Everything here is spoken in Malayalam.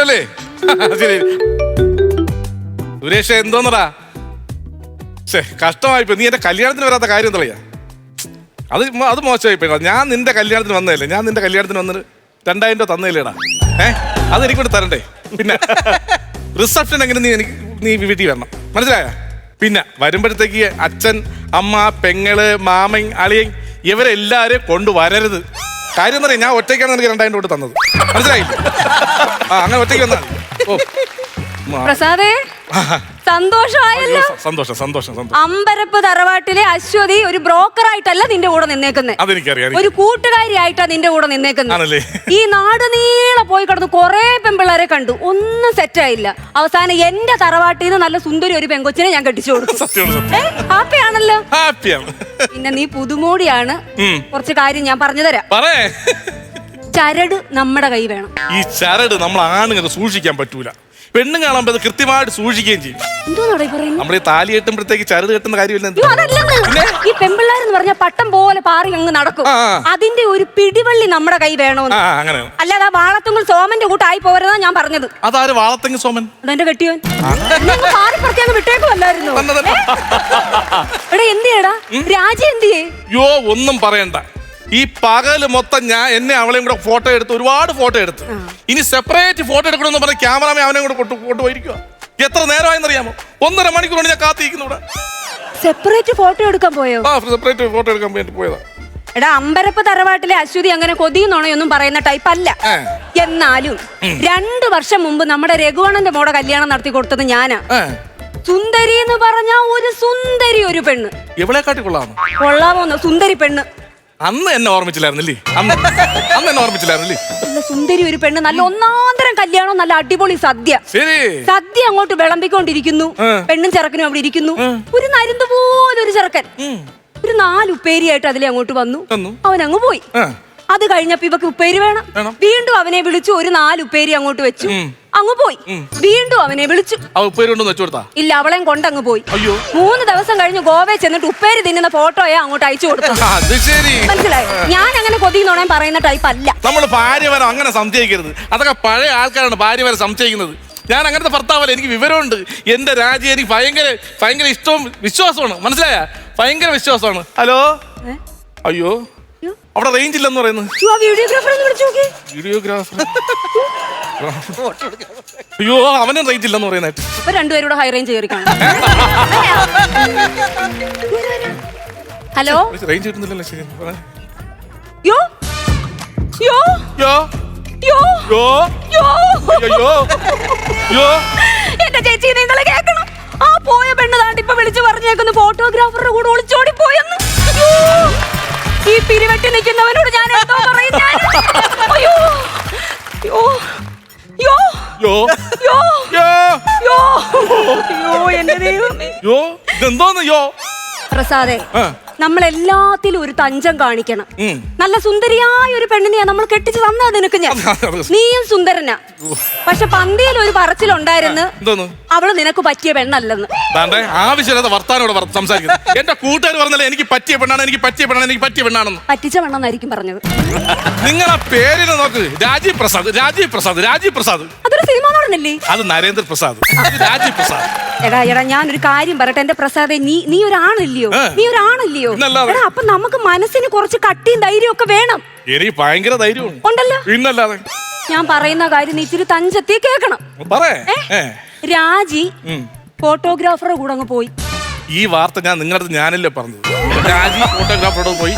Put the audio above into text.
പോയല്ലേ? ശരി സുരേഷ്, എന്തോന്നടാ? കഷ്ടമായിപ്പോ. നീ എന്റെ കല്യാണത്തിന് വരാത്ത കാര്യം എന്താ? അത് മോശമായിപ്പോയി. ഞാൻ നിന്റെ കല്യാണത്തിന് വന്നതല്ലേ? ഞാൻ നിന്റെ കല്യാണത്തിന് വന്നിട്ട് 2000 രൂപ തന്നേലേടാ. അതെനിക്കൂടെ തരണ്ടേ? പിന്നെ റിസപ്ഷൻ എങ്ങനെ നീ വീട്ടിൽ വരണം, മനസ്സിലായ? പിന്നെ വരുമ്പോഴത്തേക്ക് അച്ഛൻ, അമ്മ, പെങ്ങള്, മാമൻ, അളിയൻ ഇവരെല്ലാരും കൊണ്ടുവരരുത്. കാര്യം എന്താ പറയാ, ഞാൻ ഒറ്റയ്ക്കാണ് എനിക്ക് 2000 രൂപ തന്നത്, മനസ്സിലായില്ല? അങ്ങനെ ഒറ്റയ്ക്ക് വന്നാൽ പ്രസാദേ, സന്തോഷമായല്ലോ. സന്തോഷം. അമ്പരപ്പ് തറവാട്ടിലെ അശ്വതി ഒരു ബ്രോക്കറായിട്ടല്ല നിന്റെ കൂടെ നിന്നേക്കുന്നത്, അതെനിക്കറിയാം. ഒരു കൂട്ടുകാരിയായിട്ടാ നിന്റെ കൂടെ നിന്നേക്കുന്നത്. ഈ നാട് നീളെ പോയി കിടന്ന് കുറെ പെൺപിള്ളേരെ കണ്ടു, ഒന്നും സെറ്റായില്ല. അവസാനം എന്റെ തറവാട്ടിൽ നിന്ന് നല്ല സുന്ദരി ഒരു പെങ്കൊച്ചിനെ ഞാൻ കെട്ടിച്ചു കൊടുത്തു. ഹാപ്പിയാണല്ലോ? പിന്നെ നീ പുതുമോടിയാണ്. കുറച്ച് കാര്യം ഞാൻ പറഞ്ഞു തരാം. ചരട് നമ്മുടെ കൈ വേണം. ഈ ചരട് നമ്മൾ ആണുങ്ങൾക്ക് സൂക്ഷിക്കാൻ പറ്റൂല, പെണ്ണും കാണുമ്പോ അത് കൃത്യമായിട്ട് സൂക്ഷിക്കുകയും ചെയ്യും. നമ്മൾ ഈ താലി കെട്ടുമ്പോഴത്തേക്ക് ചരട് കെട്ടുന്ന കാര്യമില്ല. ഈ പെൺപിള്ളേരെന്ന് പറഞ്ഞ പട്ടം പോലെ പാറി അങ്ങ് നടക്കും. അതിന്റെ ഒരു പിടിവള്ളി നമ്മുടെ കൈ വേണോന്ന്. അല്ലാതെ ആ വാളത്തുങ്ങൾ സോമന്റെ കൂട്ടായി പോരെന്നാ ഞാൻ പറഞ്ഞത്. അതാര് വാളത്തെങ്കിൽ സോമൻ? അതെന്റെ കെട്ടിയോൻ. പാറിപ്പറത്തി വിട്ടേക്കുമല്ലായിരുന്നു. എടാ എന്തിയേടാ രാജി എന്തിയേ? യോ ഒന്നും പറയണ്ട. ഈ പകല് മൊത്തം ഞാൻ എന്നെ അവളെയും കൂടെ ഫോട്ടോ എടുത്ത്, ഒരുപാട് ഫോട്ടോ എടുത്ത്. ഇനി സെപ്പറേറ്റ് ഫോട്ടോ എടുക്കണമെന്ന് പറഞ്ഞ ക്യാമറമാൻ അവനെ കൂടെ കൊണ്ടുപോയിരിക്കുക. എത്ര നേരമായെന്നറിയാമോ? 1.5 മണിക്കൂർ ഞാൻ കാത്തിരിക്കുന്നു ഇവിടെ. സെപ്പറേറ്റ് ഫോട്ടോ എടുക്കാൻ പോയോ? സെപ്പറേറ്റ് ഫോട്ടോ എടുക്കാൻ വേണ്ടി പോയതാ. എടാ, അമ്പരപ്പ് തറവാട്ടിലെ അശ്വതി അങ്ങനെ കൊതിയുന്നോണയൊന്നും പറയുന്ന ടൈപ്പ് അല്ല. എന്നാലും 2 വർഷം മുമ്പ് നമ്മുടെ രഘുവണ്ണന്റെ മോടെ കല്യാണം നടത്തി കൊടുത്തത് ഞാനാ. സുന്ദരി എന്ന് പറഞ്ഞ ഒരു സുന്ദരി ഒരു പെണ്ണ്. എവിടെ കാട്ടി കൊള്ളാമോന്ന് സുന്ദരി പെണ്ണ്. അന്ന് എന്നെ ഓർമ്മിച്ചില്ലായിരുന്നല്ലേ? അന്ന് എന്നെ ഓർമ്മിച്ചില്ലായിരുന്നല്ലേ? നല്ല സുന്ദരി ഒരു പെണ്ണ്, നല്ല ഒന്നാന്തരം കല്യാണം, നല്ല അടിപൊളി സദ്യ. സദ്യ അങ്ങോട്ട് വിളമ്പിക്കൊണ്ടിരിക്കുന്നു, പെണ്ണും ചെറുക്കനും അവിടെ ഇരിക്കുന്നു. ഒരു നരുന്ത് പോലെ ഒരു ചെറുക്കൻ ഒരു 4 ഉപ്പേരിയായിട്ട് അതിലെ അങ്ങോട്ട് വന്നു. അവൻ അങ്ങ് പോയി. അത് കഴിഞ്ഞപ്പോ ഇവക്ക് ഉപ്പേരി വേണം. വീണ്ടും അവനെ വിളിച്ചു, ഒരു 4 ഉപ്പേരി അങ്ങോട്ട് വെച്ചു, അങ്ങ് പോയി. വീണ്ടും അവനെ വിളിച്ചു, ഇല്ല, അവളെയും കൊണ്ടങ്ങ് പോയി. 3 ദിവസം കഴിഞ്ഞ് ഗോവയിൽ ചെന്നിട്ട് ഉപ്പേരി തിന്നുന്ന ഫോട്ടോയാ അങ്ങോട്ട് അയച്ചു കൊടുത്തു. മനസ്സിലായി? ഞാൻ അങ്ങനെ കൊതിന്നോണേ പറയുന്ന ടൈപ്പ് അല്ല. നമ്മൾ ഭാര്യവരം അങ്ങനെ സംശയിക്കരുത്. അതൊക്കെ പഴയ ആൾക്കാരാണ് ഭാര്യവരെ സംശയിക്കുന്നത്. ഞാൻ അങ്ങനത്തെ ഭർത്താവല്ല, എനിക്ക് വിവരമുണ്ട്. എന്റെ രാജ്യം എനിക്ക് ഭയങ്കര ഇഷ്ടവും വിശ്വാസമാണ്, മനസ്സിലായ? ഭയങ്കര വിശ്വാസമാണ്. ഹലോ, അയ്യോ അവിടെ റേഞ്ച് ഇല്ലെന്ന് പറയുന്നത്. വീഡിയോഗ്രാഫർ അയ്യോ, അവനും റേഞ്ച് ഇല്ലെന്ന് പറയുന്നത്. രണ്ടുപേരും ഹൈ റേഞ്ച് കയറി കാണും. ഹലോ, റേഞ്ച് കിട്ടുന്നില്ലല്ലോ. ശരി, യോ യോ യോ യോ യോ യോ യോ. എന്റെ ചേച്ചി, നിങ്ങൾ കേൾക്കണം. ആ പോയ പെണ്ണ് താണ്ട് ഇപ്പൊ വിളിച്ചു പറഞ്ഞേക്കുന്നു ഫോട്ടോഗ്രാഫറുടെ കൂടെ ഒളിച്ചോടി പോയെന്ന്. ഈ പിരിവെട്ടി നിൽക്കുന്നവനോട് ഞാൻ എന്തോ പറയും? അയ്യോ യോ യോ യോ യോ യോ യോ എന്റെ ദൈവമേ. യോ ഇതെന്തോന്ന്? യോ പ്രസാദേ, നമ്മൾ എല്ലാത്തിലും ഒരു തഞ്ചം കാണിക്കണം. നല്ല സുന്ദരിയായ ഒരു പെണ്ണിനെയാ നമ്മൾ കെട്ടിച്ചു തന്നത് നിനക്ക് ഞാൻ. നീയും സുന്ദരനാ. പക്ഷെ പന്തിയിൽ ഒരു പറച്ചിലുണ്ടായിരുന്നു, അവള് നിനക്ക് പറ്റിയ പെണ്ണല്ലെന്ന്. ആവശ്യമില്ലാത്ത വർത്താനോട് സംസാരിക്കുന്നത്. എന്റെ കൂട്ടുകാർ പറഞ്ഞല്ലേ എനിക്ക് പറ്റിയ പെണ്ണാണ്, എനിക്ക് പറ്റിയ പെണ്ണാണ്, എനിക്ക് പറ്റിയ പെണ്ണാണെന്ന്. പറ്റിച്ച പെണ്ണെന്നായിരിക്കും പറഞ്ഞത്. നിങ്ങളെ പേരിന് നോക്ക്, രാജീവ് പ്രസാദ്, രാജീവ് പ്രസാദ്, രാജീവ് പ്രസാദ്. അതൊരു സിനിമ നടനല്ലേ? അത് നരേന്ദ്ര പ്രസാദ്, രാജീവ് പ്രസാദ്. എടാ ഞാനൊരു കാര്യം പറയട്ടെ എന്റെ പ്രസാദേ, നീ ഒരാണല്ലയോ? നീ ഒരാണല്ലയോ? എടാ, അപ്പൊ നമുക്ക് മനസ്സിന് കുറച്ച് കട്ടിയും ധൈര്യം ഒക്കെ വേണം. എനിക്ക് ഭയങ്കര ധൈര്യം ഉണ്ടല്ലോ. പിന്നല്ലാതെ ഞാൻ പറയുന്ന കാര്യം നീ ഇച്ചിരി തഞ്ചത്തി കേക്കണം. രാജി ഫോട്ടോഗ്രാഫറുടെ കൂടെ അങ്ങ് പോയി. ഈ വാർത്ത ഞാൻ നിങ്ങളുടെ അടുത്ത് ഞാനല്ലേ പറഞ്ഞത്. രാജി ഫോട്ടോഗ്രാഫറോട് പോയി.